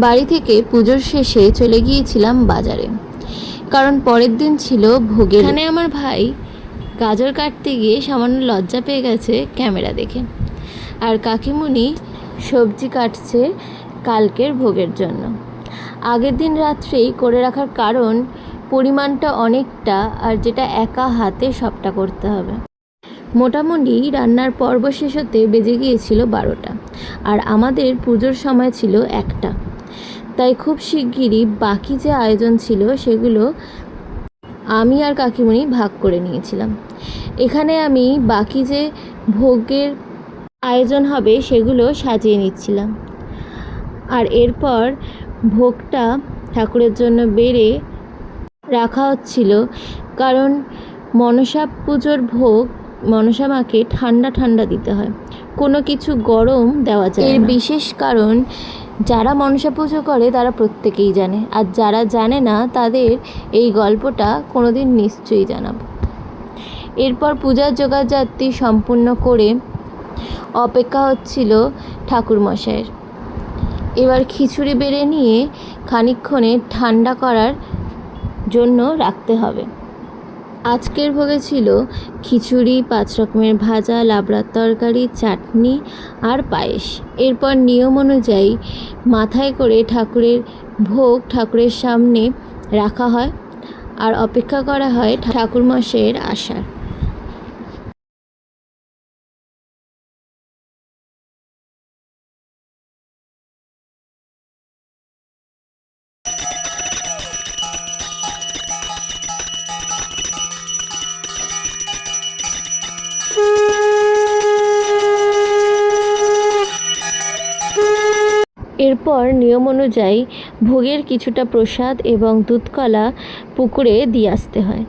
বাড়ি থেকে পুজোর শেষে চলে গিয়েছিলাম বাজারে, কারণ পরের দিন ছিল ভোগের। এখানে আমার ভাই গাজর কাটতে গিয়ে সামান্য লজ্জা পেয়ে গেছে ক্যামেরা দেখে, আর কাকিমুনি সবজি কাটছে কালকের ভোগের জন্য। আগের দিন রাত্রেই করে রাখার কারণ পরিমাণটা অনেকটা, আর যেটা একা হাতে সবটা করতে হবে। মোটামুটি রান্নার পর্ব শেষ হতে বেজে গিয়েছিল 12টা, আর আমাদের পুজোর সময় ছিল 1টা। তাই খুব শিগগিরই বাকি যে আয়োজন ছিল সেগুলো আমি আর কাকিমুনি ভাগ করে নিয়েছিলাম। এখানে আমি বাকি যে ভোগের আয়োজন হবে সেগুলো সাজিয়ে নিচ্ছিলাম, আর এরপর ভোগটা ঠাকুরের জন্য বেড়ে রাখা হচ্ছিল, কারণ মনসা পুজোর ভোগ মনসা মাকে ঠান্ডা ঠান্ডা দিতে হয়, কোনো কিছু গরম দেওয়া যায় না। এর বিশেষ কারণ যারা মনসা পুজো করে তারা প্রত্যেকেই জানে, আর যারা জানে না তাদের এই গল্পটা কোনোদিন নিশ্চয়ই জানাবো। এরপর পূজার জোগাড়জাতি সম্পূর্ণ করে অপেক্ষা হচ্ছিল ঠাকুরমশাইয়ের। এবার খিচুড়ি বেড়ে নিয়ে খানিকক্ষণে ঠান্ডা করার জন্য রাখতে হবে। আজকের ভোগে ছিল খিচুড়ি, 5 রকমের ভাজা, লাবড়ার তরকারি, চাটনি আর পায়েস। এরপর নিয়ম অনুযায়ী মাথায় করে ঠাকুরের ভোগ ঠাকুরের সামনে রাখা হয়, আর অপেক্ষা করা হয় ঠাকুরমশাইয়ের আসার। এরপর নিয়ম অনুযায়ী ভোগের কিছুটা প্রসাদ এবং দুধকলা পুকুরে দিয়ে আসতে হয়।